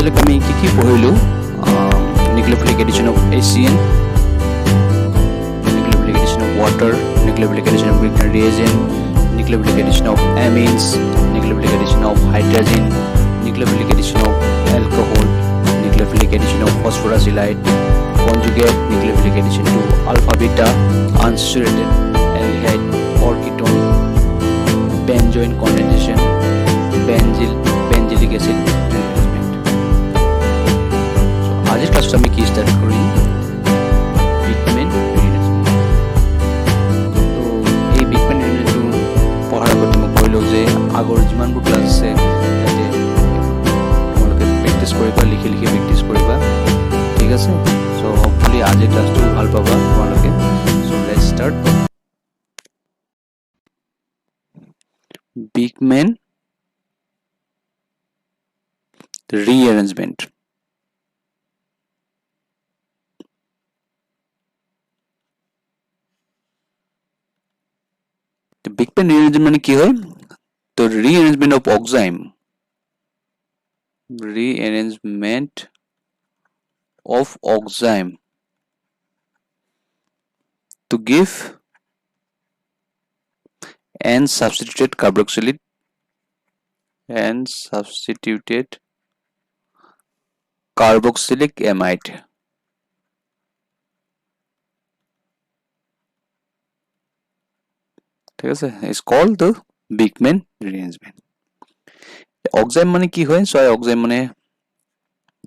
আজিলৈকে আমি কি পঢ়িলো nucleophilic addition of HCN, nucleophilic addition of water, nucleophilic addition of Grignard reagent, nucleophilic addition of amines, nucleophilic addition of hydrogen, nucleophilic addition of alcohol, nucleophilic addition of phosphorylate, conjugate nucleophilic addition to alpha beta unsaturated aldehyde or ketone, benzoin condensation, benzylic acid rearrangement. So আজকের ক্লাসটা আমি কি start করি বিগম্যান rearrangement. তো এই বিগম্যান রিঅ্যারেঞ্জমেন্টটো পঢ়াৰ আগতে মই কৈলো যে আগৰ যিমানবোৰ ক্লাছ আছে তাতে তোমালোকে প্ৰেক্টিছ কৰিবা, লিখি প্ৰেক্টিছ কৰিবা, ঠিক আছে। সো হোপফুলি আজিৰ ক্লাছটো ভাল পাবা তোমালোকে। So let's start. Beckmann rearrangement. The Bigman rearrangement কি হয়? তো rearrangement of oxime. Rearrangement of oxime to give N substituted carboxylate and substituted carboxylic amide. ঠিক আছে, is called the Bigman rearrangement. Oxime মানে কি হয়? So oxime মানে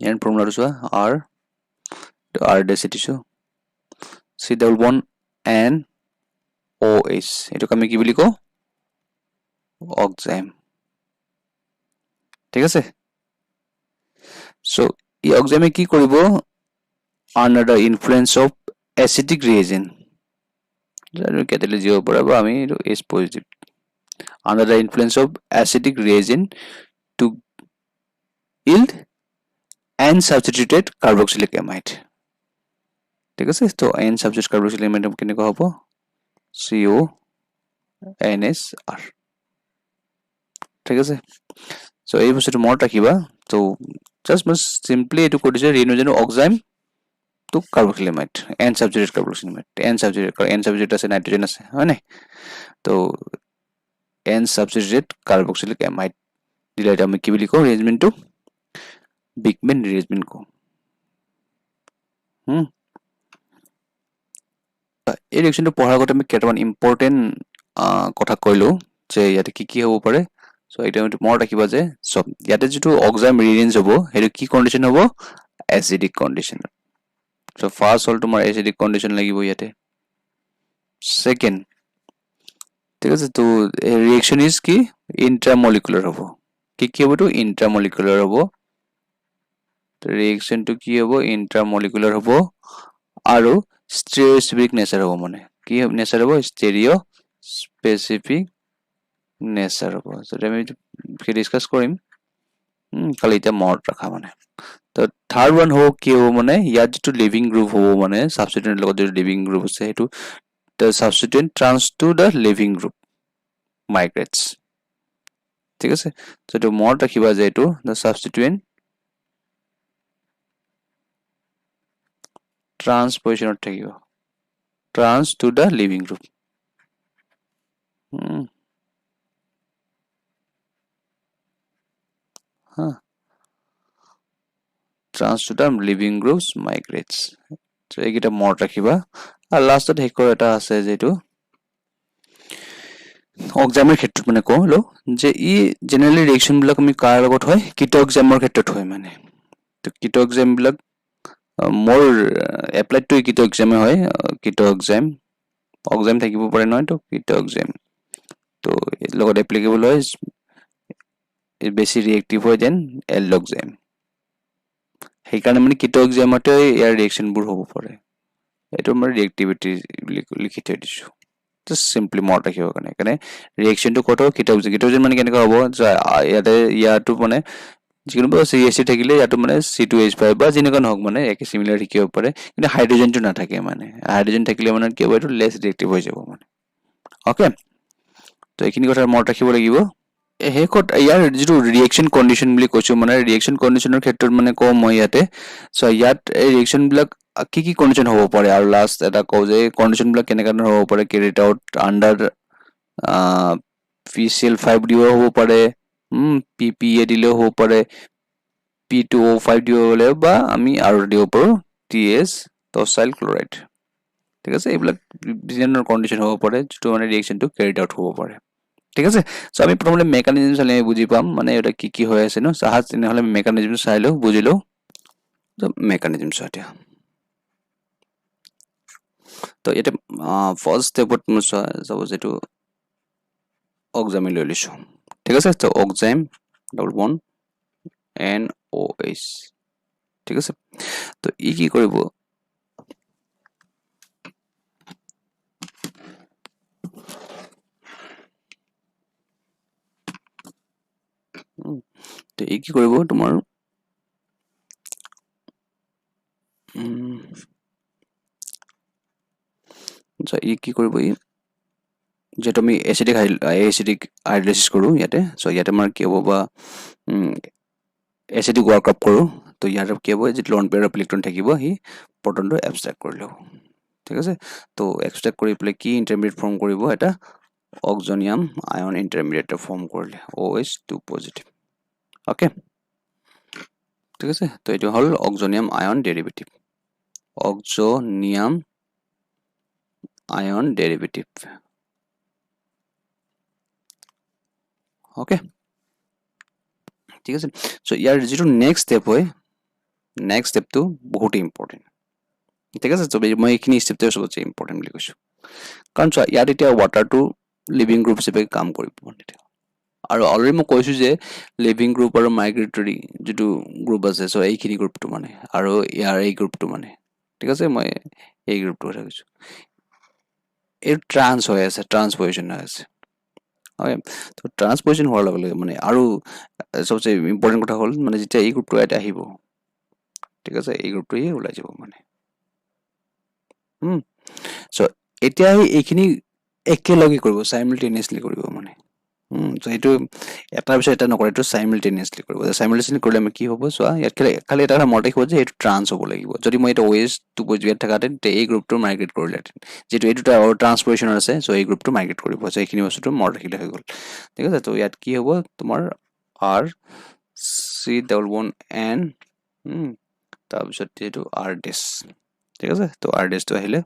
ইয়াৰ ফৰ্মুলাটো চোৱা R to R density so C double bond N OH, এটোক আমি কি বুলি কও? Oxime, ঠিক আছে। So এই oxime কি কৰিব? Under the influence of acidic reagent, জানো catalyst দিব পারব আমি H positive, under the influence of acidic reagent to yield N substituted carboxylic amide, ঠিক আছে। তো N substituted carboxylic amide কেনেকৈ হ'ব? CONSR, ঠিক আছে। সো এই বস্তুটো মনত ৰাখিবা। তো জাস্ট মই সিম্পলি এটো কৈ দিছে rearrangement oxime to carboxylic amide, N substituted carboxylic amide, N substituted আছে, নাইট্রোজেন আছে, হয় না? তো N substituted carboxylic amide দিলে এটা আমি কি বুলি কও? ৰিএৰেঞ্জমেন্টটো বিগম্যান ৰিএৰেঞ্জমেন্ট কও। এই ৰিএকশনটো পঢ়াৰ আগতে আমি কেইটামান ইম্পৰ্টেন্ট কথা কৈলো যে ইয়াতে কি হ'ব পাৰে। সো এটা মনত ৰাখিবা যে সব ইয়াতে যেটো অক্সাইম ৰিএৰেঞ্জ হ'ব হেটো কি কন্ডিশন হ'ব? Acidic condition. সো ফার্স্ট হল তোমার এসিডিক কন্ডিশন লাগিব ইয়াতে। সেকেন্ড, ঠিক আছে, তো রিঅ্যাকশন ইজ কি? ইন্ট্রামলিকুলার হ'ব। কি হ'ব? তো ইন্ট্রামলিকুলার হ'ব। তো রিঅ্যাকশনটো কি হ'ব? ইন্ট্রামলিকুলার হ'ব আৰু স্টেৰিঅস্পেসিফিক নেচাৰ হ'ব। মানে কি নেচাৰ হ'ব? স্টেৰিঅ স্পেসিফিক নেচাৰ হ'ব। সো আমি ডিসকাস কৰিম, খালি এটা মনত ৰাখা মানে। তো থার্ড ওয়ান হ'ব কি হ'ব? মানে ইয়াত যেটো লিভিং গ্ৰুপ হ'ব, মানে সাবস্টিটিউয়েন্ট লগত যেটো লিভিং গ্ৰুপ আছে হেতু the substituent trans to the living group migrates, ঠিক আছে। তো এটো মনত ৰাখিবা যে এটো the substituent trans positionত থাকিব, trans to the living group। trans to the living groups migrates। তো এইটা মনত ৰাখিবা। আৰ লাস্টত হেকৰ এটা আছে যেটো অক্সাইমৰ ক্ষেত্ৰত মানে কলো যে ই জেনাৰেলি ৰিঅ্যাকশন বিলাক আমি কাৰ লগত হয়? কিটো অক্সাইমৰ ক্ষেত্ৰত হয় মানে। তো কিটো অক্সাইম বিলাক মোৰ এপ্লাইড টু কিটো অক্সাইমে হয়। কিটো অক্সাইম থাকিব পাৰে নহয়, তো কিটো অক্সাইম তো এৰ লগত এপ্লিকেবল হয়, বেছি ৰিএক্টিভ হয় দেন এল্ডোক্সাইম। সেইকাৰণে মানে কিটো অক্সাইমতে ইয়াৰ ৰিঅ্যাকশনবোৰ হ'ব পাৰে। এটো মই ৰিঅ্যাক্টিভিটি লিখি থৈ দিছো, জাস্ট সিম্পলি মনত ৰাখিব কাৰণে। ৰিঅ্যাকশনটো কত? কিটোজেন মানে কেনেকৈ হ'ব? ইয়াতো মানে যিকোনো CH3 থাকিলে ইয়াতো মানে C2H5 বা যেনেকুৱা নহওক মানে একে সিমিলাৰ থাকিব পাৰে, কিন্তু হাইড্ৰোজেনটো নাথাকে। মানে হাইড্ৰোজেন থাকিলে মানে কি হ'ব? এটো লেস ৰিঅ্যাক্টিভ হৈ যাব মানে। ওকে, তো এইখিনি কথা মনত ৰাখিব লাগিব। শেষত ইয়াৰ যিটো ৰিয়েকশ্যন কণ্ডিশ্যন বুলি কৈছোঁ মানে ৰিয়েকশ্যন কণ্ডিশ্যনৰ ক্ষেত্ৰত মানে কওঁ মই ইয়াতে চ' ইয়াত এই ৰিয়েকশ্যনবিলাক কি কণ্ডিশ্যন হ'ব পাৰে আৰু লাষ্ট এটা কওঁ যে কণ্ডিশ্যনবিলাক কেনেকুৱা ধৰণৰ হ'ব পাৰে কেৰিড আউট আণ্ডাৰ PCl5 দিও হ'ব পাৰে PPA দিলেও হ'ব পাৰে P2O5 দিব হ'লে বা আমি আৰু দিব পাৰোঁ TS টচাইল ক্লৰাইড ঠিক আছে এইবিলাক বিভিন্ন কণ্ডিশ্যন হ'ব পাৰে যিটো মানে ৰিয়েকশ্যনটো কেৰিড আউট হ'ব পাৰে ঠিক আছে চ' আমি প্ৰথমতে মেকানিজম চালে আমি বুজি পাম মানে এটা কি হৈ আছে ন চাহাজ তেনেহ'লে মেকানিজম চাই লওঁ বুজি লওঁ মেকানিজম চাওঁ এতিয়া তো এতিয়া ফাৰ্ষ্ট ষ্টেপত মই চোৱা যাব যিটো অক্সাম লৈ লৈছোঁ ঠিক আছে তো অক্সাম ডাবল বন NOH ঠিক আছে তো ই কি কৰিব তো ই কি কৰিব তোমাৰ ই কি কৰিব ই যেটো আমি এচিডিক হাইড্ৰলাইসিস কৰোঁ ইয়াতে চ' ইয়াতে আমাৰ কি হ'ব বা এচিডিক ৱৰ্কআপ কৰোঁ তো ইয়াৰ কি হ'ব যিটো লন পেয়াৰ অফ ইলেক্ট্ৰন থাকিব সি প্ৰটনটো এবষ্ট্ৰেক্ট কৰি ল'ব ঠিক আছে তো এবষ্ট্ৰেক্ট কৰি পেলাই কি ইণ্টাৰমিডিয়েট ফৰ্ম কৰিব এটা অক্সনিয়াম আয়ন ইণ্টাৰমিডিয়েট ফৰ্ম কৰিলে OH2 পজিটিভ অ'কে ঠিক আছে তো এইটো হ'ল অক্সনিয়াম আয়ন ডেৰিভেটিভ অক্সনিয়াম আয়ন ডেৰিভেটিভ অ'কে ঠিক আছে চ' ইয়াৰ যিটো নেক্সট ষ্টেপ হয় নেক্সট ষ্টেপটো বহুত ইম্পৰ্টেণ্ট ঠিক আছে মই এইখিনি ষ্টেপটো চবতছে ইম্পৰ্টেণ্ট বুলি কৈছোঁ কাৰণ চোৱা ইয়াত এতিয়া ৱাটাৰটো লিভিং গ্ৰুপ হিচাপে কাম কৰিব আৰু অলৰেডি মই কৈছোঁ যে লিভিং গ্ৰুপ আৰু মাইগ্ৰেটৰী যিটো গ্ৰুপ আছে চ' এইখিনি গ্ৰুপটো মানে আৰু ইয়াৰ এই গ্ৰুপটো মানে ঠিক আছে মই এই গ্ৰুপটো কথা কৈছোঁ এই ট্ৰান্স হৈ আছে ট্ৰান্সপজিশ্যন হৈ আছে হয় তো ট্ৰান্সপজিশ্যন হোৱাৰ লগে লগে মানে আৰু চবচে ইম্পৰ্টেণ্ট কথা হ'ল মানে যেতিয়া এই গ্ৰুপটো ইয়াতে আহিব ঠিক আছে এই গ্ৰুপটোৱে ওলাই যাব মানে চ' এতিয়া এইখিনি একেলগে কৰিব চাইমিলটেনিয়াছলি কৰিব মানে চ' এইটো এটাৰ পিছত এটা নকৰে এইটো চাইমিলটেনিয়াছলি কৰিব চাইমিলটেনিয়াছলি কৰিলে আমি কি হ'ব চোৱা ইয়াত খালি এটা কথা মনত ৰাখিব যে এইটো ট্ৰান্স হ'ব লাগিব যদি মই এইটো OH2 পজিটিভ থকাহেঁতেন তেতিয়া এই গ্ৰুপটো মাইগ্ৰেট কৰিলেহেঁতেন যিটো এই দুটা ট্ৰান্সপজিশ্যন আছে চ' এই গ্ৰুপটো মাইগ্ৰেট কৰিব চ' এইখিনি বস্তুটো মনত ৰাখিলে হৈ গ'ল ঠিক আছে তো ইয়াত কি হ'ব তোমাৰ RC⋯N তাৰপিছত যিটো RDS ঠিক আছে তো RDSটো আহিলে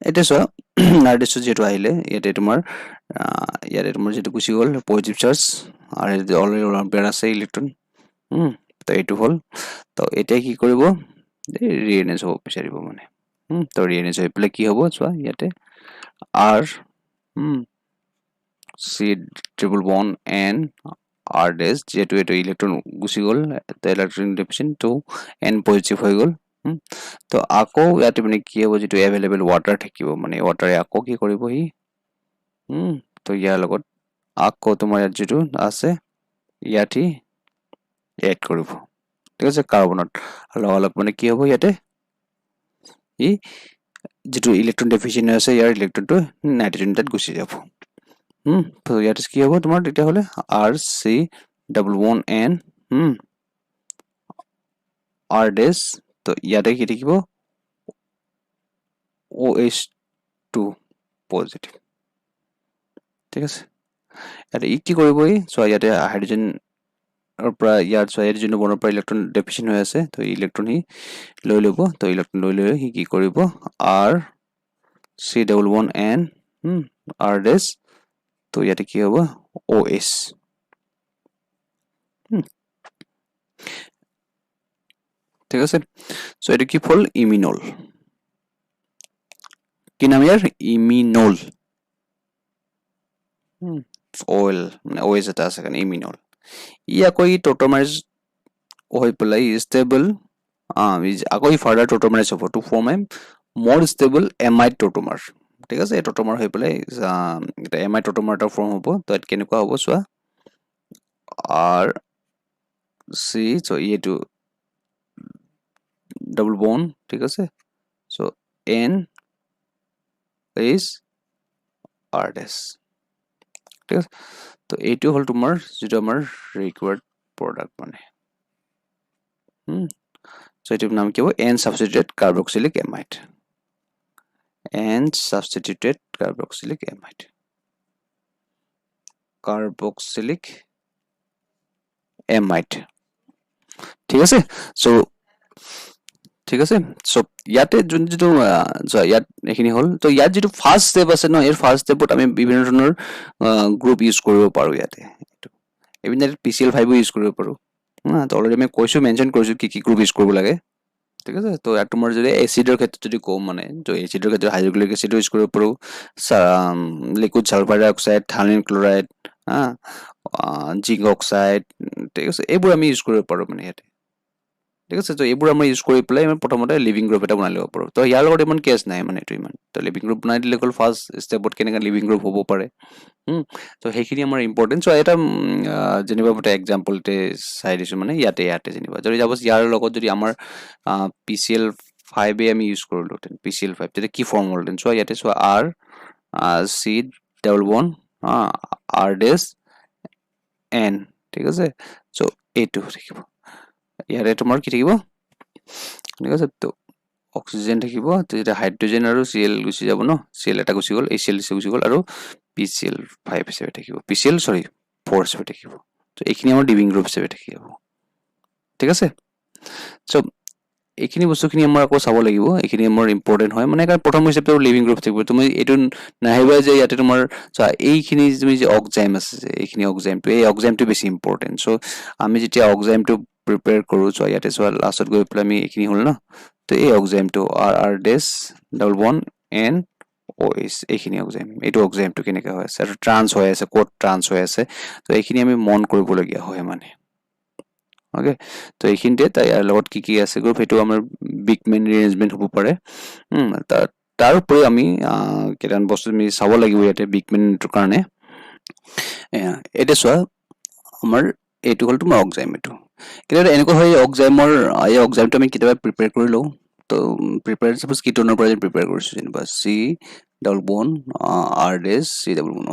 এতিয়া চোৱা RDSটো যিহেতু আহিলে ইয়াতে তোমাৰ যিটো গুচি গ'ল পজিটিভ চাৰ্জ আৰু অলৰেডি পেয়াৰ আছে ইলেক্ট্ৰন তো এইটো হ'ল তো এতিয়া কি কৰিব ৰিএৰেঞ্জ হ'ব বিচাৰিব মানে তো ৰিএৰেঞ্জ হৈ পেলাই কি হ'ব চোৱা ইয়াতে RC⋯N RDS যিহেতু এইটো ইলেক্ট্ৰন গুচি গ'ল ইলেক্ট্ৰন ডেফিচিয়েণ্ট তো N পজিটিভ হৈ গ'ল তো আকৌ ইয়াতে মানে কি হ'ব যিটো এভেইলেবল ৱাটাৰ থাকিব মানে ৱাটাৰে আকৌ কি কৰিব সি তো ইয়াৰ লগত আকৌ তোমাৰ ইয়াত যিটো আছে ইয়াত সি এড কৰিব ঠিক আছে কাৰ্বনত লগালগ মানে কি হ'ব ইয়াতে ই যিটো ইলেক্ট্ৰন ডেফিচিয়েণ্ট আছে ইয়াৰ ইলেক্ট্ৰনটো নাইট্ৰজেন তাত গুচি যাব তো ইয়াতে কি হ'ব তোমাৰ তেতিয়াহ'লে RC⋯N RDS তো ইয়াতে কি থাকিব OH2 পজিটিভ ঠিক আছে ইয়াতে ই কি কৰিব ই চোৱা ইয়াতে হাইড্ৰজেন পৰা ইয়াৰ চোৱা ইয়াৰ যোনটো বনৰ পৰা ইলেক্ট্ৰন ডেফিচিয়েণ্ট হৈ আছে তো ইলেক্ট্ৰন সি লৈ ল'ব তো ইলেক্ট্ৰন লৈ সি কি কৰিব RC⋯N RDS তো ইয়াতে কি হ'ব OH ঠিক আছে চ' এইটো কি ফল ইমিনল কি নাম ইয়াৰ ইমিনল অইল মানে OH এটা আছে কাৰণে ইমিনল ই আকৌ ই ট'টমাইজ হৈ পেলাই ষ্টেবল আকৌ ই ফাৰ্ডাৰ ট'টমাইজ হ'ব টু ফৰ্ম এ মোৰ ষ্টেবল এমাইড ট'টমাৰ ঠিক আছে এই ট'টমাৰ হৈ পেলাই এটা এমাইড ট'টমাৰ এটা ফৰ্ম হ'ব তো ইয়াত কেনেকুৱা হ'ব চোৱা RC চ' এইটো ডাবল বন ঠিক আছে চ' NH RDS ঠিক আছে তো এইটো হ'ল তোমাৰ যেটো আমাৰ ৰিকোয়াৰ্ড প্ৰডাক্ট মানে সো এটোৰ নাম কি হ'ব n substituted carboxylic amide n substituted carboxylic amide ঠিক আছে সো ঠিক আছে সো ইয়াতে যোন যেটো ইয়াত এখিনি হল তো ইয়াত যেটো ফার্স্ট স্টেপ আছে ন এর ফার্স্ট স্টেপত আমি বিভিন্ন ধৰণৰ গ্ৰুপ ইউজ কৰিব পাৰো ইয়াতে ইভিন PCl5 ইউজ কৰিব পাৰো তো অলৰেডি আমি কৈছো মেনশন কৰিছো কি গ্ৰুপ ইউজ কৰিব লাগে ঠিক আছে তো ইয়াত তোমাৰ যদি এসিডৰ ক্ষেত্ৰত যদি কম মানে তো এসিডৰ ক্ষেত্ৰত হাইড্ৰক্লোৰিক এসিড ইউজ কৰিব পাৰো লিকুইড সালফাৰ ডাইঅক্সাইড থাইলিন ক্লোৰাইড জিংক অক্সাইড ঠিক আছে এইবোৰ আমি ইউজ কৰিব পাৰো মানে ইয়াতে ঠিক আছে তো এইবোৰ আমি ইউজ কৰি প্লাই আমি প্ৰথমতে লিভিং গ্ৰুপ এটা বনাই লব পাৰো তো ইয়াৰ লগত ইমান কেছ নাই মানে এটো ইমান তো লিভিং গ্ৰুপ বনাই দিলে কল ফাৰ্স্ট স্টেপত কেনেকা লিভিং গ্ৰুপ হ'ব পাৰে তো সেইখিনি আমাৰ ইম্পৰ্টেন্ট সো এটা যেনিবা এটা এক্সাম্পল তে চাই দিছো মানে ইয়াতে যেনিবা যদি যাবস ইয়াৰ লগত যদি আমাৰ PCl5 এ আমি ইউজ কৰিলো তেন PCl5 তে কি ফৰ্ম হ'ল তেন সো ইয়াতে so R C double bond R ডেশ N ঠিক আছে সো এইটো থাকিব ইয়াৰে তোমাৰ কি থাকিব ঠিক আছে তো অক্সিজেন থাকিব তো এটা হাইড্ৰোজেন আৰু Cl গুচি যাব ন Cl এটা গুচি গল HCl গুচি গল আৰু PCl5 হিচাপে থাকিব PCl4 হিচাপে থাকিব তো এইখিনি আমাৰ লিভিং গ্ৰুপ হিচাপে থাকিব ঠিক আছে সো এইখিনি বস্তুখিনি আমাৰ আকৌ চাব লাগিব এইখিনি আমাৰ ইম্পৰ্টেন্ট হয় মানে কাৰণ প্ৰথম হিচাপে লিভিং গ্ৰুপ থাকিব তুমি এটো নাহিবা যে ইয়াতে তোমাৰ এইখিনি তুমি যে অক্সাইম আছে এইখিনি অক্সাইমটো এই অক্সাইমটো বেছি ইম্পৰ্টেন্ট সো আমি যেতিয়া অক্সাইমটো প্ৰিপেয়াৰ কৰো সো ইয়াতে সো লাষ্টত গৈ পেলাই আমি এইখিনি হল না তো এই অক্সাইমটো R ডেশ ডাবল বন্ড N OH এইখিনি অক্সাইম এইটো অক্সাইমটো কেনেকা হৈ আছে আৰু ট্ৰান্স হৈ আছে কোড ট্ৰান্স হৈ আছে তো এইখিনি আমি মন কৰিবলগীয়া হয় মানে ওকে তো এইখিনিতে ইয়াৰ লগত কি আছে গ্ৰুপ হেতু আমাৰ বিগ মেন ৰিএৰেঞ্জমেন্ট হ'ব পাৰে তাৰ উপৰি আমি কেটান বস্তু আমি চাব লাগিব ইয়াতে বিগ মেনটোৰ কাৰণে এটা চোৱা আমাৰ এইটো হ'ল তোমাৰ অক্সাইম এইটো কেতিয়াবা এনেকুৱা হয় অক্সাইমৰ এই অক্সাইমটো আমি কেতিয়াবা প্ৰিপেয়াৰ কৰি লওঁ তো প্ৰিপেয়াৰ সাপোজ কিটনৰ পৰা প্ৰিপেয়াৰ কৰিছো যেনিবা C ডাবল বন্ড R ডেশ C ডাবল বন্ড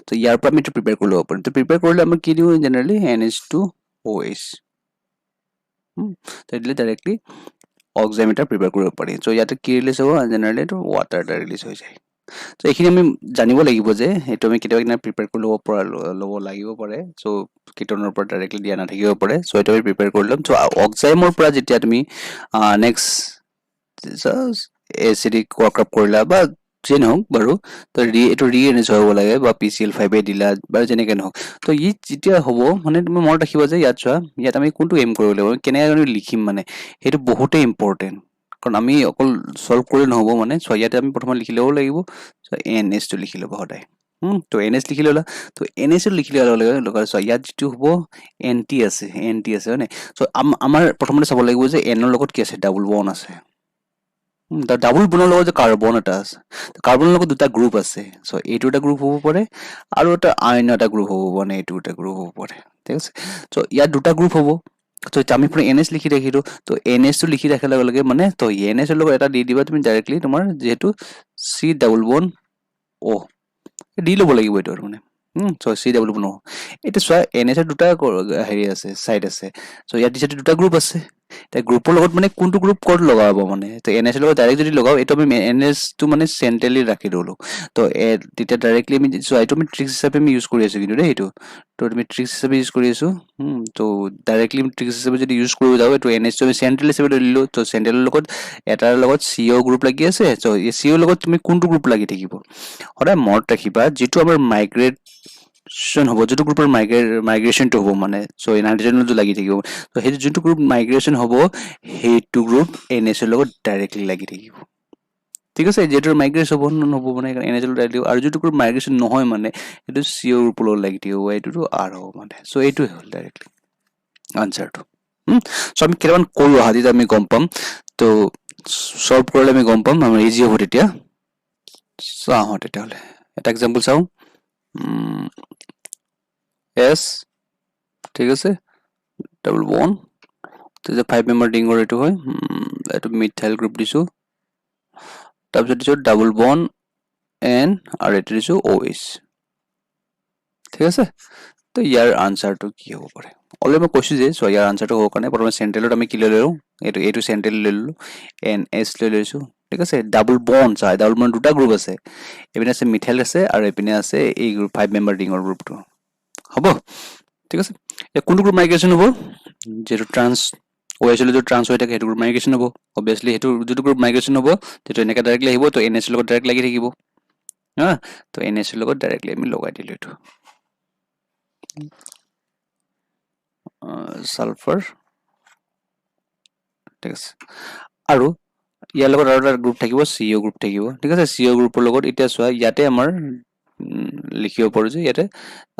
তো ইয়াৰ পৰা আমি প্ৰিপেয়াৰ কৰি ল'ব পাৰিম তো প্ৰিপেয়াৰ কৰিলে আমি কি দিওঁ জেনেৰেলি NH2OH তো দিলে ডাইৰেক্টলি অক্সাইম এটা প্ৰিপেয়াৰ কৰিব পাৰি সো ইয়াতে কি ৰিলিজ হ'ব জেনেৰেলি তো ওয়াটাৰ এটা ৰিলিজ হৈ যায় তো এইখিনি আমি জানিব লাগিব যে এটো আমি কেতিয়াবা প্ৰিপেয়াৰ কৰি ল'ব লাগিব পাৰে সো কিটনৰ পৰা ডাইৰেক্টলি দিয়া নাথাকিব পাৰে সো এটো আমি প্ৰিপেয়াৰ কৰি ল'ম সো অক্সাইমৰ পৰা যেতিয়া তুমি নেক্সট এচিডিক ৱৰ্কআপ কৰিলা বা যে নহওক বাৰু তো এটো ৰিএৰেঞ্জ হ'ব লাগে বা PCl5 এ দিলা বা যেনেকে নহওক তো ই যেতিয়া হ'ব মানে তুমি মনত ৰাখিবা যে ইয়াত চোৱা ইয়াত আমি কোনটো এম কৰিব লাগিব কেনেকৈ আমি লিখিম মানে হেতু বহুতে ইম্পৰ্টেন্ট কাৰণ আমি অকল সলভ কৰি নহব মানে সো ইয়াতে আমি প্ৰথমে লিখি ল'ব লাগিব সো NH টো লিখি ল'ব সদায় তো NH লিখি ল'লা তো NH লিখি ল'লে সো ইয়াত যেটো হ'ব NT আছে হয়নে সো আমাৰ প্ৰথমতে চাব লাগিব যে N ৰ লগত কি আছে ডাবল বন্ড আছে ডাবল বন্ডৰ লগত যে কাৰ্বন এটা আছে কাৰ্বনৰ লগত দুটা গ্ৰুপ আছে সো এইটো এটা গ্ৰুপ হ'ব পাৰে আৰু এটা আইন এটা গ্ৰুপ হ'ব মানে এইটো এটা গ্ৰুপ হ'ব পাৰে ঠিক আছে সো ইয়াত দুটা গ্ৰুপ হ'ব তো আমি পুৰা NH লিখি ৰাখিলো তো NH টো লিখি ৰাখাৰ লগে মানে তো NH ৰ লগত এটা দি দিবা তুমি ডাইৰেক্টলি তোমাৰ যেহেতু C ডাবল বন্ড O দি ল'ব লাগিব এটো মানে so C double bond O এটা চোৱা NH ৰ দুটা হেৰি আছে সাইড আছে সো ইয়াত দিছে দুটা গ্ৰুপ আছে তে গ্ৰুপৰ লগত মানে কোনটো গ্ৰুপ কোড লগাব মানে তো NH ৰ লগত ডাইৰেক্ট যদি লগাও এটো আমি NH টো মানে সেন্ট্ৰালি ৰাখি দলো তো তেতিয়া ডাইৰেক্টলি আমি সো এটো আমি ট্ৰিক্স হিচাপে আমি ইউজ কৰি আছো কিন্তু দেই এটো তো আমি ট্ৰিক্স হিচাপে ইউজ কৰি আছো তো ডাইৰেক্টলি ট্ৰিক্স হিচাপে যদি ইউজ কৰিব যাও এটো NH টো আমি সেন্ট্ৰালি হিচাপে দিলো তো সেন্ট্ৰালৰ লগত এটাৰ লগত CO গ্ৰুপ লাগি আছে তো এই CO লগত তুমি কোনটো গ্ৰুপ লাগি থাকিব সদায় মনত ৰাখিবা যেটো আমাৰ মাইগ্ৰেশন হ'ব যেটো গ্ৰুপৰ মাইগ্ৰেশন টো হ'ব মানে সো নাইট্ৰজেনত লাগি থাকিব তো হেতু যেটো গ্ৰুপ মাইগ্ৰেশন হ'ব হেতু গ্ৰুপ NH ৰ লগত ডাইৰেক্টলি লাগি থাকিব ঠিক আছে যেটো মাইগ্ৰেশন হ'ব মানে NH ৰ লগত আৰু যেটো গ্ৰুপ মাইগ্ৰেশন নহয় মানে এটো CO গ্ৰুপৰ লগত লাগি থাকিব এটো R হ'ব মানে সো এইটো হ'ল ডাইৰেক্টলি আনসাৰটো সো আমি কেইটামান কৰো হাদিত আমি গম পাম তো সলভ কৰিলে আমি গম পাম আমাৰ ইজি হ'ব তেতিয়া চাও তেতিয়াহলে এটা এক্সাম্পল চাও S ঠিক আছে ডাবল বন্ড তো যে 5 মেম্বাৰ ৰিঙৰ এটো হয় এটো মিথাইল গ্ৰুপ দিছো তাৰপিছত দিছো ডাবল বন্ড N আৰু এটো দিছো OH ঠিক আছে তো ইয়াৰ আনসাৰটো কি হ'ব পাৰে অলৰেডি মই কৈছোঁ যে সো ইয়াৰ আনসাৰটো হ'ব কাৰণে প্ৰথমে চেণ্ট্ৰেলত আমি কি লৈ লওঁ এইটো চেণ্ট্ৰেল লৈ ললোঁ NS লৈ লৈছোঁ ঠিক আছে ডাবল বন্ড চাই ডাবল বন্ড দুটা গ্ৰুপ আছে এপিনে আছে মিথাইল আছে আৰু এপিনে আছে এই গ্ৰুপ 5 মেম্বাৰ ৰিঙৰ গ্ৰুপটো হ'ব ঠিক আছে এ কোনটো গ্ৰুপ মাইগ্ৰেশ্যন হ'ব যেটো ট্ৰান্স OH লৈ যে ট্ৰান্স হৈ থাকে সেইটো গ্ৰুপ মাইগ্ৰেশ্যন হ'ব অবভিয়াছলি সেইটো যেটো গ্ৰুপ মাইগ্ৰেশ্যন হ'ব যেটো এনেকা ডাইৰেক্টলি আহিব তো NS লগত ডাইৰেক্ট লাগি থাকিব হা তো NS লগত ডাইৰেক্টলি আমি লগাই দিলো এটো সালফাৰ ঠিক আছে আৰু ইয়াৰ লগত আৰু এটা গ্ৰুপ থাকিব CO গ্ৰুপ থাকিব ঠিক আছে CO গ্ৰুপৰ লগত এতিয়া চোৱা ইয়াতে আমাৰ লিখিব পাৰো যে ইয়াতে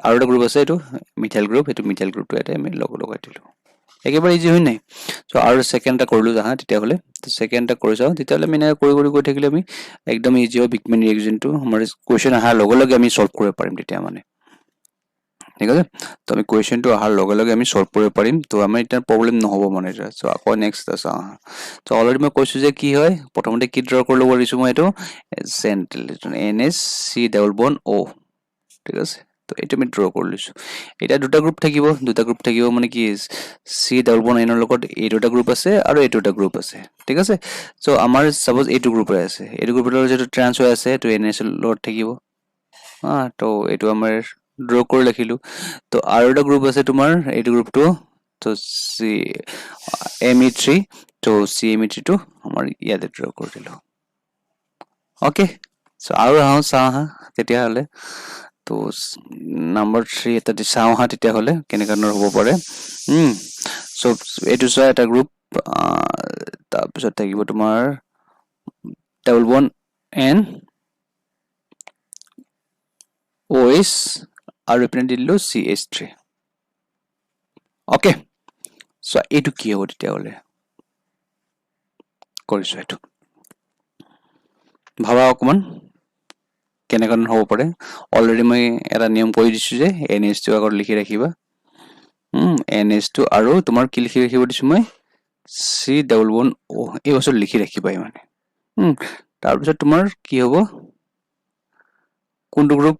আৰু এটা গ্ৰুপ আছে এটো মিথাইল গ্ৰুপ এটো মিথাইল গ্ৰুপটো ইয়াতে আমি লগাই দিলো একেবাৰে ইজি হয় নাই সো আৰু সেকেন্ডটা কৰিলো জাহা তেতিয়া হলে তো সেকেন্ডটা কৰি যাও তেতিয়া হলে মানে কৰি থাকিলে আমি একদম ইজি হয় বিগমেন ৰিএকশনটো আমাৰ কোৱেশ্চন আহাৰ লগে লগে আমি সলভ কৰিব পাৰিম তেতিয়া মানে ঠিক আছে তো আমি কোৱেশ্চনটো আহাৰ লগে লগে আমি সলভ কৰিব পাৰিম তো আমাৰ এটা প্ৰবলেম নহব মানে সো আকৌ নেক্সট আছে তো অলৰেডি মই কৈছো যে কি হয় প্ৰথমতে কি ড্ৰ কৰি ল'ব দিছো মই এটো central NH C double bond O ঠিক আছে তো এটা আমি ড্ৰ কৰি লৈছো এটা দুটা গ্ৰুপ থাকিব মানে কি C ডাবল বন্ড N ৰ লগত এই দুটা গ্ৰুপ আছে আৰু এই দুটা গ্ৰুপ আছে ঠিক আছে সো আমাৰ সাপোজ এইটো গ্ৰুপৰ আছে এইটো গ্ৰুপৰ যেটো ট্ৰান্স হৈ আছে তো NS লগত থাকিব তো এইটো আমাৰ ড্ৰ কৰি লিখিলো তো আৰু এটা গ্ৰুপ আছে তোমাৰ এইটো গ্ৰুপটো তো Me3 তো CMe3 টো আমাৰ ইয়াতে ড্ৰ কৰি দিলো ওকে সো আৰু চাও হা তেতিয়া হলে তো নাম্বাৰ 3 এটা চাও হা তেতিয়া হলে কেনেকানৰ হ'ব পাৰে সো এইটো চোৱা এটা গ্ৰুপ তাৰ পিছত থাকিব তোমাৰ ডাবল বন্ড N OH আৰু এপিনে দিলো CH3 ওকে সো এইটো কি হ'ব তেতিয়া হলে কৰিছো এইটো ভাবা অকমান কেনেকন হ'ব পাৰে অলৰেডি মই এটা নিয়ম কৈ দিছো যে NH2 আগত লিখি ৰাখিবা NH2 আৰু তোমাৰ কি লিখি ৰাখিব দিছো মই C ডাবল বন্ড O এই বস্তু লিখি ৰাখিবা মানে তাৰ পিছত তোমাৰ কি হ'ব কোনটো গ্ৰুপ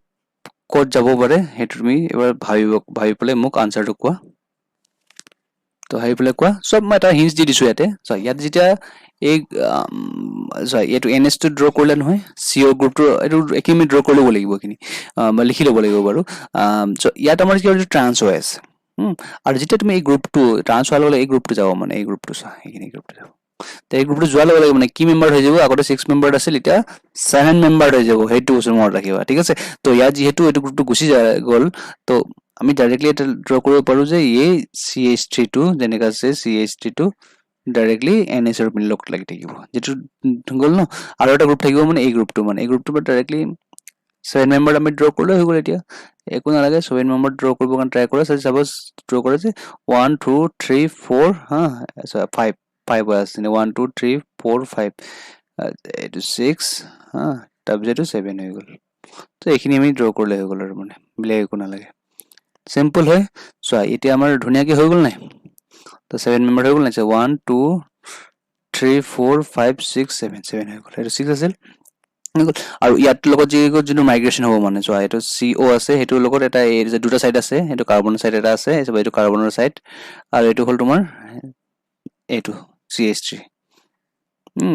ক'ত যাব পাৰে হেতু তুমি এবাৰ ভাবি পেলাই মোক আনসাৰটো কোৱা তো হাই পেলাই কোৱা সব মই এটা হিন্টস দি দিছো ইয়াতে সো ইয়াত যেতিয়া এই এটো NS টো ড্ৰ কৰিলে নহয় CO গ্ৰুপটো এটো একিমি ড্ৰ কৰি ল'ব লাগিব কিনি লিখি ল'ব লাগিব বাৰু সো ইয়াত আমাৰ কি ট্ৰান্স হৈ আছে আৰু যেতিয়া তুমি এই গ্ৰুপটো ট্ৰান্স হোৱাৰ লগে এই গ্ৰুপটো যাব মানে এই গ্ৰুপটো এইখিনি গ্ৰুপটো যাব তো এই গ্ৰুপটো যোৱাৰ লগে মানে কি মেম্বাৰ হৈ যাব আগতে 6 মেম্বাৰ আছিল এতিয়া 7 মেম্বাৰ হৈ যাব হেতু বস্তু মনত ৰাখিবা ঠিক আছে তো ইয়াত যেহেতু এটো গ্ৰুপটো গুছি গল তো আমি ডাইৰেক্টলি এটা ড্ৰ কৰিব পাৰো যে এই CH3 টো যেনেকা আছে CH3 টো ডাইৰেক্টলি NS ৰ পিন লগত লাগি থাকিব যেটো গল ন আৰু এটা গ্ৰুপ থাকিব মানে এই গ্ৰুপটো ডাইৰেক্টলি 7 মেম্বাৰ আমি ড্ৰ কৰিলে হৈ গল এতিয়া একো নালাগে 7 মেম্বাৰ ড্ৰ কৰিব কাৰণ ট্ৰাই কৰা সাপোজ ড্ৰ কৰে যে 1 2 3 4 হা 5 আছে 1 2 3 4 5 এটো 6 হা তাৰপিছত 7 হৈ গল তো এইখিনি আমি ড্ৰ কৰিলে হৈ গল আৰু মানে বিলে একো নালাগে সিম্পল হয় সো এতিয়া আমাৰ ধুনিয়াকে হৈ গল নাই তো 7 মেম্বাৰ হৈ গল নাই 1 2 3 4 5 6 7 7 হৈ গল এটো 6 আছিল আৰু ইয়াত লগত যিটো মাইগ্ৰেশ্যন হ'ব মানে সো এটো CO আছে হেতুৰ লগত এটা এই যে দুটা সাইড আছে এটো কাৰ্বনৰ সাইড এটা আছে এটো কাৰ্বনৰ সাইড আৰু এটো হল তোমাৰ এটো CH3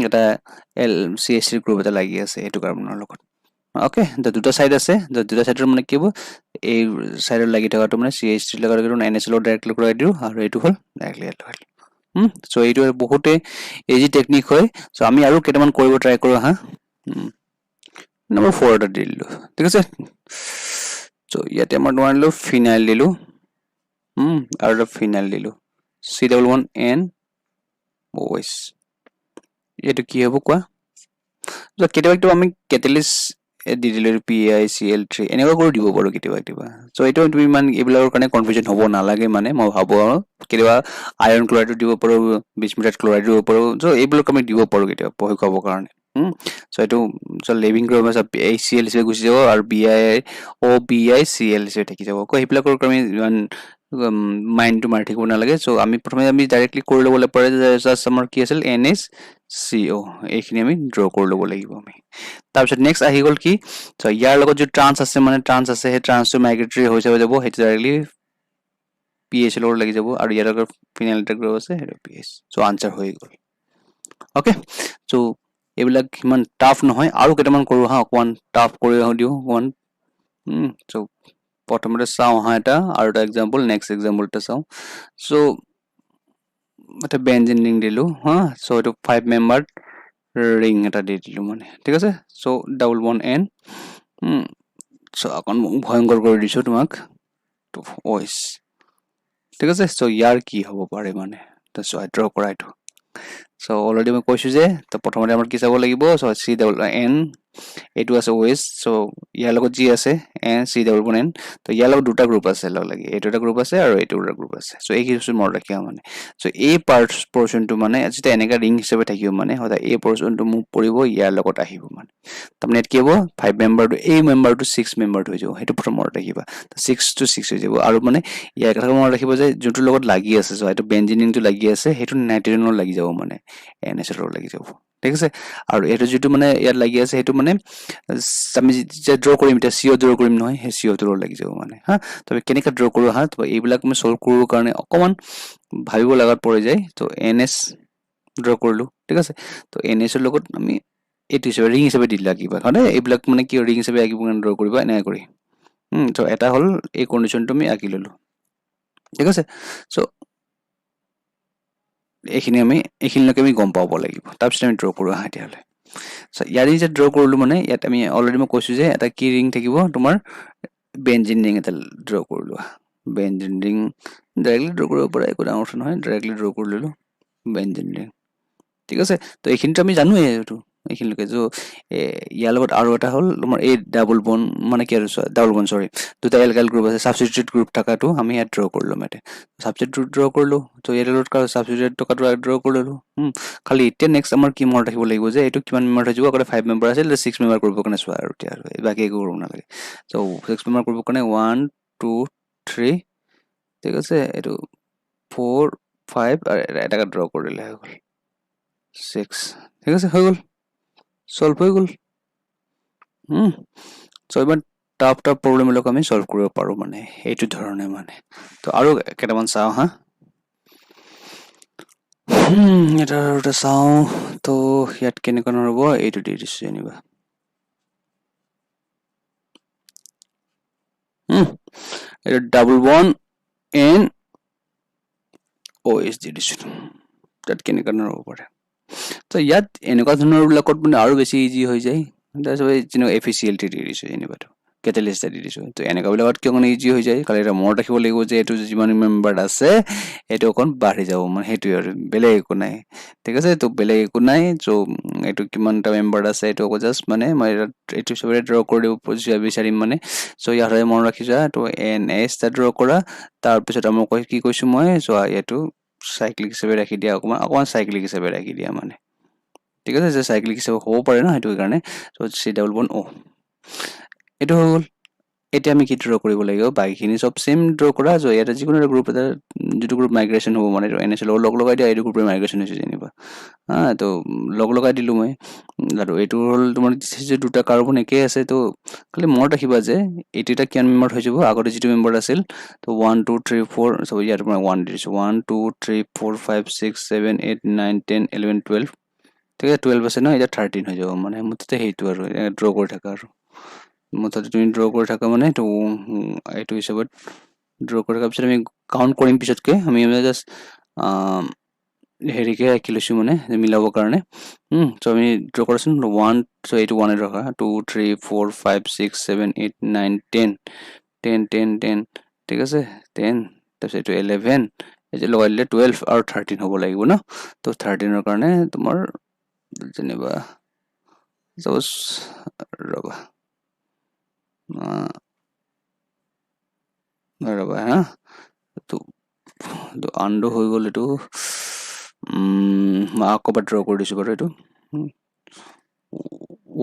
এটা CH3 গ্ৰুপ এটা লাগি আছে এটো কাৰ্বনৰ লগত ওকে দুটা সাইড আছে দুটা সাইডৰ মানে কি হ'ব এই সাইডৰ লাগি থকাটো মানে CH3 লগত NH লগত ডাইৰেক্টলি লগাই দিও আৰু এটো হল ডাইৰেক্টলি লগাই সো এইটো বহুতে ইজি টেকনিক হয় সো আমি আৰু কেটামান কৰিব ট্ৰাই কৰো হা নাম্বাৰ 4 এটা দিলো ঠিক আছে সো ইয়াতে আমাৰ নোৱাৰিলো ফিনাইল দিলো আৰু এটা ফিনাইল দিলো C double bond N OH এটো কি হ'ব কোৱা সো কেতিয়াবা আমি কেটালিস্ট দি দিলে PiCl3 এনেকুৱা কৰি দিব পাৰো কেতিয়াবা সো এটো তুমি মান এইবিলাকৰ কাৰণে কনফিউজন হ'ব নালাগে মানে মই ভাবো কেতিয়াবা আয়ৰন ক্লোৰাইড দিব পাৰো বিসমিথাইল ক্লোৰাইড দিব পাৰো সো এইবিলাক আমি দিব পাৰো কেতিয়াবা পঢ়ি খাব কাৰণে সো এটো লিভিং গ্ৰুপ আছে HCl হিচাপে গুছি যাব আৰু BiCl হিচাপে থাকি যাব এইবিলাকৰ কাৰণে ইমান মাইণ্ডটো মাৰি থাকিব নালাগে চ' আমি প্ৰথমে আমি ডাইৰেক্টলি কৰি ল'বলৈ পাৰে যে জাষ্ট আমাৰ কি আছিল NaCO এইখিনি আমি ড্ৰ কৰি ল'ব লাগিব আমি তাৰপিছত নেক্সট আহি গ'ল কি চ' ইয়াৰ লগত যে ট্ৰান্স আছে মানে ট্ৰান্স আছে সেই ট্ৰান্সটো মাইগ্ৰেটৰী হৈ যাব সেইটো ডাইৰেক্টলি PH লগত লাগি যাব আৰু ইয়াৰ লগত ফিনাইল এটা গ্ৰুপ আছে সেইটো PH চ' আনচাৰ হৈ গ'ল অ'কে চ' এইবিলাক ইমান টাফ নহয় আৰু কেইটামান কৰোঁ হা অকণমান টাফ কৰি দিওঁ অকণমান চ' প্ৰথমতে চাওঁ হা এটা আৰু এটা এক্সাম্পল নেক্সট এক্সাম্পল এটা চাওঁ চ' এটা বেঞ্জিন ৰিং দিলোঁ হা চ' এইটো 5 মেম্বাৰ ৰিং এটা দি দিলোঁ মানে ঠিক আছে চ' ডাবল বন N চ' অকণ ভয়ংকৰ কৰি দিছোঁ তোমাক ত' OH ঠিক আছে চ' ইয়াৰ কি হ'ব পাৰে মানে চ' ড্ৰ কৰা এইটো চ' অলৰেডি মই কৈছোঁ যে তো প্ৰথমতে আমাৰ কি চাব লাগিব চ' C_N এইটো আছে OH চ' ইয়াৰ লগত যি আছে C_N তো ইয়াৰ লগত দুটা গ্ৰুপ আছে লগ লাগি এইটো এটা গ্ৰুপ আছে আৰু এইটো এটা গ্ৰুপ আছে চ' এই কিছু মনত ৰাখিবা মানে চ' এই পৰ্চনটো মানে যেতিয়া এনেকা ৰিং হিচাপে থাকিব মানে সদায় এই পৰ্চনটো মুভ কৰিব ইয়াৰ লগত আহিব মানে তাৰমানে ইয়াত কি হ'ব 5 মেম্বাৰটো এই মেম্বাৰটো 6 মেম্বাৰটো হৈ যাব সেইটো প্ৰথম মনত ৰাখিবা 6 to 6 হৈ যাব আৰু মানে ইয়াৰ কথা মনত ৰাখিব যে যোনটোৰ লগত লাগি আছে চ' এইটো বেঞ্জিনিনটো লাগি আছে সেইটো নাইট্ৰজেনৰ লাগি যাব মানে NH লগত লাগি যাব ঠিক আছে আৰু এইটো যিটো মানে ইয়াত লাগি আছে সেইটো মানে আমি যে ড্ৰ কৰিম এতিয়া CO ড্ৰ কৰিম নহয় সেই CO টোৰ লাগি যাব মানে হা তবে কেনেকৈ ড্ৰ কৰোঁ হা তো এইবিলাক মই সলভ কৰিবৰ কাৰণে অকণমান ভাবিব লগাত পৰি যায় তো NH ড্ৰ কৰিলোঁ ঠিক আছে তো NH ৰ লগত আমি এইটো হিচাপে ৰিং হিচাপে দি লাগিবা হয়নে এইবিলাক মানে কি ৰিং হিচাপে আঁকিব কাৰণে ড্ৰ কৰিবা এনেকৈ কৰি তো এটা হ'ল এই কণ্ডিশ্যনটো আমি আঁকি ল'লোঁ ঠিক আছে চ' এইখিনিলৈকে আমি গম পাব লাগিব তাৰপিছত আমি ড্ৰ কৰোঁ আহা এতিয়াহ'লে চ' ইয়াৰে যে ড্ৰ কৰিলোঁ মানে ইয়াত আমি অলৰেডি মই কৈছোঁ যে এটা কি ৰিং থাকিব তোমাৰ বেঞ্জিন ৰিং এটা ড্ৰ কৰিলোঁ বেঞ্জিন ৰিং ডাইৰেক্টলি ড্ৰ কৰিব পৰা একো ডাঙৰ কথা নহয় ডাইৰেক্টলি ড্ৰ কৰি ল'লোঁ বেঞ্জিন ৰিং ঠিক আছে তো এইখিনিতো আমি জানোৱেই এইটো এইখিনিলৈকে য' ইয়াৰ লগত আৰু এটা হ'ল তোমাৰ এই ডাবল বন মানে কি আৰু ডাবল বন চৰি দুটা এলকাইল গ্ৰুপ আছে ছাবষ্টিটিউট গ্ৰুপ থকাটো আমি ইয়াত ড্ৰ কৰিলোঁ ইয়াতে ছাবষ্টিটিউট ড্ৰ কৰিলোঁ তো ইয়াৰ লগত ছাবষ্টিটিউট থকাটো ড্ৰ কৰি ল'লোঁ খালি এতিয়া নেক্সট আমাৰ কি মনত ৰাখিব লাগিব যে এইটো কিমান মেম্বাৰ থাকিব আগতে 5 মেম্বাৰ আছিল 6 মেম্বাৰ কৰিবৰ কাৰণে চোৱা আৰু এতিয়া আৰু বাকী একো কৰিব নালাগে চ' 6 মেম্বাৰ কৰিবৰ কাৰণে 1 2 3 ঠিক আছে এইটো 4 5 আৰু এটাকে ড্ৰ কৰিলে হৈ গ'ল 6 ঠিক আছে হৈ গ'ল সলভ হৈ গ'ল চ' ইমান টাফ প্ৰব্লেমবিলাক আমি সলভ কৰিব পাৰোঁ মানে এইটো ধৰণে মানে তো আৰু কেইটামান চাওঁ হা এটা চাওঁ তো ইয়াত কেনেকুৱা নহ'ব এইটো দি দিছোঁ যেনিবা এইটো ডাবল বন N OH দি দিছোঁ তাত কেনেকুৱা ধৰণৰ হ'ব পাৰে তো ইয়াত এনেকুৱা ধৰণৰ বিলাকত মানে আৰু বেছি ইজি হৈ যায় তাৰপিছত FeCl3 দি দিছোঁ যেনিবাটো কেটেলিষ্ট দি দিছোঁ তো এনেকুৱাবিলাকত কিয় মানে ইজি হৈ যায় খালি এটা মনত ৰাখিব লাগিব যে এইটো যিমান মেম্বাৰ আছে সেইটো অকণ বাঢ়ি যাব মানে সেইটোৱে আৰু বেলেগ একো নাই ঠিক আছে তো বেলেগ একো নাই চ' এইটো কিমানটা মেম্বাৰ আছে এইটো আকৌ জাষ্ট মানে মই এইটো চবৰে ড্ৰ কৰি দিব বিচাৰিম মানে চ' ইয়াৰ মনত ৰাখি যোৱা তো NH এটা ড্ৰ কৰা তাৰপিছত মই কি কৈছোঁ মই চোৱা এইটো চাইক্লিক হিচাপে ৰাখি দিয়া অকণমান চাইক্লিক হিচাপে ৰাখি দিয়া মানে ঠিক আছে যে চাইক্লিক হিচাপে হ'ব পাৰে ন সেইটো কাৰণে চ' C_O এইটো হৈ গ'ল এতিয়া আমি কি ড্ৰ কৰিব লাগিব বাকীখিনি চব চেম ড্ৰ কৰা চ' ইয়াতে যিকোনো এটা গ্ৰুপ এটা যিটো গ্ৰুপ মাইগ্ৰেশ্যন হ'ব মানে NH লগ লগাই দিয়া এইটো গ্ৰুপে মাইগ্ৰেশ্যন হৈছে যেনিবা তো লগ লগাই দিলোঁ মই আৰু এইটো হ'ল তোমাৰ দুটা কাৰ্বন একেই আছে তো খালি মনত ৰাখিবা যে এইটো এটা কিমান মেম্বাৰ হৈ যাব আগতে যিটো মেম্বাৰ আছিল তো 1 2 3 4 চ' ইয়াত মই 1 দি দিছোঁ 1 2 3 4 5 6 7 8 9 10 11 12 ঠিক আছে 12 আছে ন এতিয়া 13 হৈ যাব মানে মুঠতে সেইটো আৰু ড্ৰ কৰি থাকা আৰু মুঠতে তুমি ড্ৰ কৰি থাকা মানে এইটো হিচাপত ড্ৰ কৰি থকাৰ পিছত আমি কাউণ্ট কৰিম পিছতকৈ আমি জাষ্ট হেৰিকে ৰাখি লৈছোঁ মানে মিলাবৰ কাৰণে চ' আমি ড্ৰ কৰাচোন 1 চ' এইটো 1 ৰখা 2 3 4 5 6 7 8 9 10 10 10 10 ঠিক আছে 10 তাৰপিছত এইটো 11 এতিয়া লগাই দিলে 12 আৰু 13 হ'ব লাগিব ন তো 13ৰ কাৰণে তোমাৰ যেনিবা চাপ'জ ৰ'বা হা তো আনডো হৈ গ'ল এইটো মই আকৌ এবাৰ ড্ৰ কৰি দিছোঁ বাৰু এইটো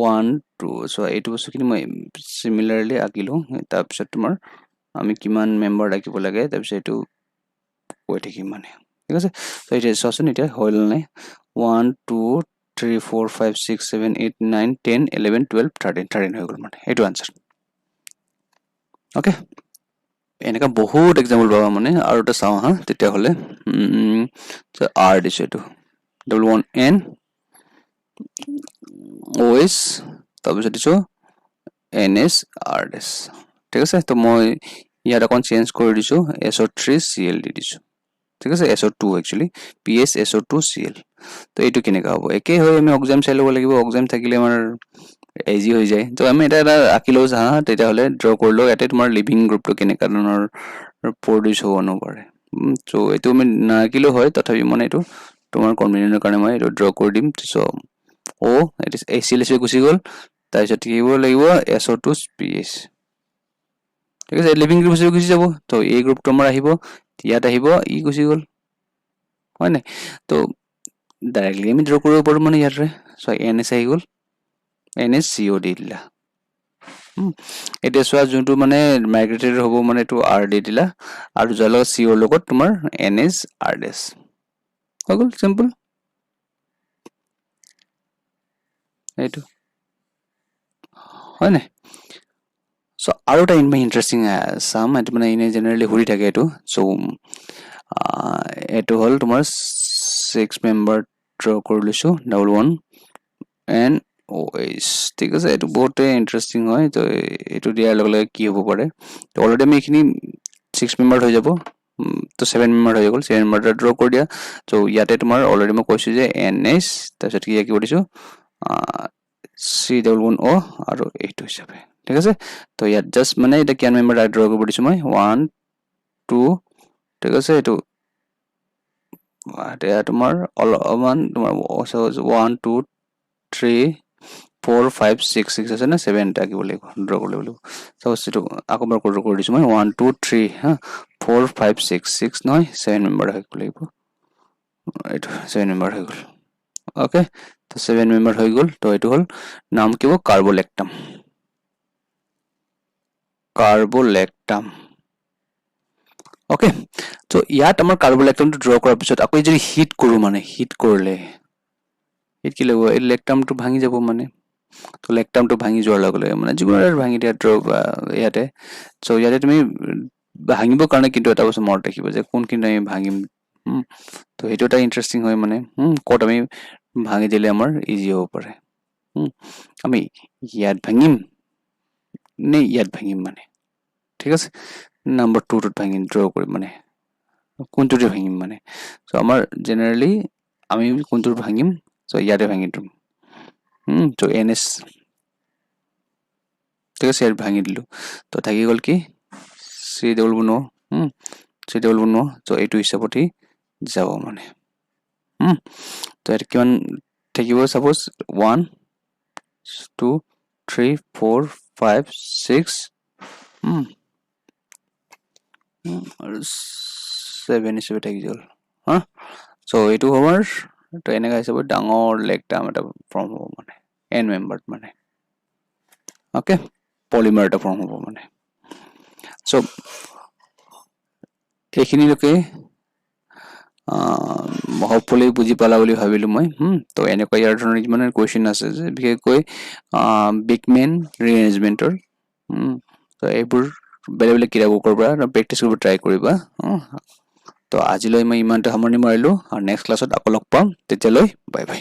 1 2 চ' এইটো বস্তুখিনি মই চিমিলাৰলি আঁকিলোঁ তাৰপিছত তোমাৰ আমি কিমান মেম্বাৰ ৰাখিব লাগে তাৰপিছত এইটো কৈ থাকিম মানে ঠিক আছে তো এতিয়া চোৱাচোন এতিয়া হ'ল নাই 1 2 3 4 5 6 7 8 9 10 11 12 13 হৈ গ'ল মানে এইটো আনসাৰ ওকে এনেকা বহুত এক্সাম্পল পাবা মানে আৰু এটা চাওঁ হা তেতিয়া হলে আৰ দিছো এইটো W1N OS তাৰপিছত দিছো NS RS ঠিক আছে তো মই ইয়াত অকণ চেঞ্জ কৰি দিছো SO3 CL দি দিছো ঠিক আছে SO2 actually PS SO2 CL তো এইটো কেনেকা হ'ব একে হয় আমি এক্সাম চাই ল'ব লাগিব এক্সাম থাকিলে আমাৰ ইজি হৈ যায় তো আমি এটা আঁকি লওঁ হা তেতিয়া হলে ড্ৰ কৰি লওঁ ইয়াতে তোমাৰ লিভিং গ্ৰুপটো কেনেকা ধৰণৰ প্ৰডিউস হ'ব নপৰে তো এইটো আমি নাকিলো হয় তথাপি মানে এইটো তোমাৰ কনভিনিয়েন্টৰ কাৰণে মই এইটো ড্ৰ কৰি দিম সো ও ইট ইজ ACLS গুচি গ'ল তাৰপিছত কি হ'ব লাগিব SO2 PS ঠিক আছে লিভিং গ্ৰুপ হিচাপে গুচি যাব তো এই গ্ৰুপটো আমাৰ আহিব ইয়াত আহিব ই গুচি গ'ল হয় নাই তো ডাইৰেক্টলি আমি ড্ৰ কৰিব পাৰো মানে ইয়াৰে সো NS আহি গ'ল NSCO দি দিলা এটা চোৱা যোনটো মানে মাইগ্ৰেটেড হ'ব মানে এইটো R দি দিলা আৰু যাৰ লগত CO লগত তোমাৰ NS RS হৈ গ'ল সিম্পল এইটো হয় নাই সো আৰু এটা ইন্টাৰেষ্টিং সাম এটো মানে ইনে জেনাৰেলি ঘুৰি থাকে এটো সো এটো হল তোমাৰ 6 মেম্বাৰ ড্ৰ কৰি লৈছো W1N OS ঠিক আছে এটো বহুত ইন্টাৰেষ্টিং হয় তো এটো দিয়াৰ লগে লগে কি হ'ব পাৰে তো অলৰেডি আমি এখিনি 6 মেম্বাৰ হৈ যাব তো 7 মেম্বাৰ হৈ গ'ল 7 মেম্বাৰ ড্ৰ কৰি দিয়া তো ইয়াতে তোমাৰ অলৰেডি মই কৈছো যে NS তাৰপিছত কি কি কৰিছো CW1O আৰু এইটো হিচাপে ঠিক আছে তো ইয়াত জাস্ট মানে এটা কিমান মেম্বাৰ ড্ৰ কৰিব দিছো মই 1 2 ঠিক আছে এইটো এটা তোমাৰ অলমান তোমাৰ 1 2 3 4 5 6 6 আছে না 7 টা কি বলে ড্ৰ কৰিব লাগিব সো এইটো আকবাৰ কৰি দিছো মই 1 2 3 হা 4 5 6 6 নহয় 7 মেম্বাৰ হৈ লাগিব এইটো 7 মেম্বাৰ হৈ গ'ল ওকে তো 7 মেম্বাৰ হৈ গ'ল তো এইটো হল নাম কি হ'ব কাৰ্বোলেক্টাম ওকে তো ইয়াত আমাৰ কাৰ্বোলেক্টামটো ড্ৰ কৰাৰ পিছত আকৌ যদি হিট কৰো মানে হিট কৰিলে হিট কি লাগিব এই লেক্টামটো ভাঙি যাব মানে তো লেক্টামটো ভাঙি যোৱাৰ লগে লগে মানে যিকোনো এটা ভাঙি দিয়া ড্ৰ ইয়াতে সো ইয়াতে তুমি ভাঙিব কাৰণে কিন্তু এটা বস্তু মনত ৰাখিব যে কোনখিনি আমি ভাঙিম তো সেইটো এটা ইন্টাৰেষ্টিং হয় মানে ক'ত আমি ভাঙি দিলে আমাৰ ইজি হ'ব পাৰে আমি ইয়াত ভাঙিম নে ইয়াত ভাঙিম মানে ঠিক আছে নাম্বাৰ 2 টোত ভাঙিম ড্ৰ কৰিম মানে কোনটোতে ভাঙিম মানে সো আমাৰ জেনাৰেলি আমি কোনটো ভাঙিম সো ইয়াতে ভাঙি দিম তো NS ঠিক আছে ইয়াত ভাঙি দিলো তো থাকি গ'ল কি CW1O CW1O তো এইটো হিচাপত যাব মানে তো ইয়াত কিমান থাকিব সাপোজ 1 2 3 4 5 6 আৰু 7 হিচাপে থাকি গ'ল হা সো এইটো আমাৰ তো এনেকা হিচাপত ডাঙৰ লেগটাম এটা ফৰ্ম হ'ব মানে N মেম্বাৰ মানে ওকে পলিমাৰ এটা ফৰ্ম হ'ব মানে সো এইখিনিলৈকে হপফুলি বুজি পালা বুলি ভাবিলো মই তো এনেকুৱা ইয়াৰ ধৰণৰ কিমান কোৱেশ্চন আছে যে বিশেষকৈ বিগমেন ৰিএৰেঞ্জমেন্টৰ তো এইবোৰ বেলেগ বেলেগ কিতাপৰ পৰা প্ৰেক্টিছ কৰিব ট্ৰাই কৰিবা তো আজিলৈ মই ইমানটা সামৰণি মাৰিলো আৰু নেক্সট ক্লাছত আকৌ লগ পাম তেতিয়ালৈ বাই বাই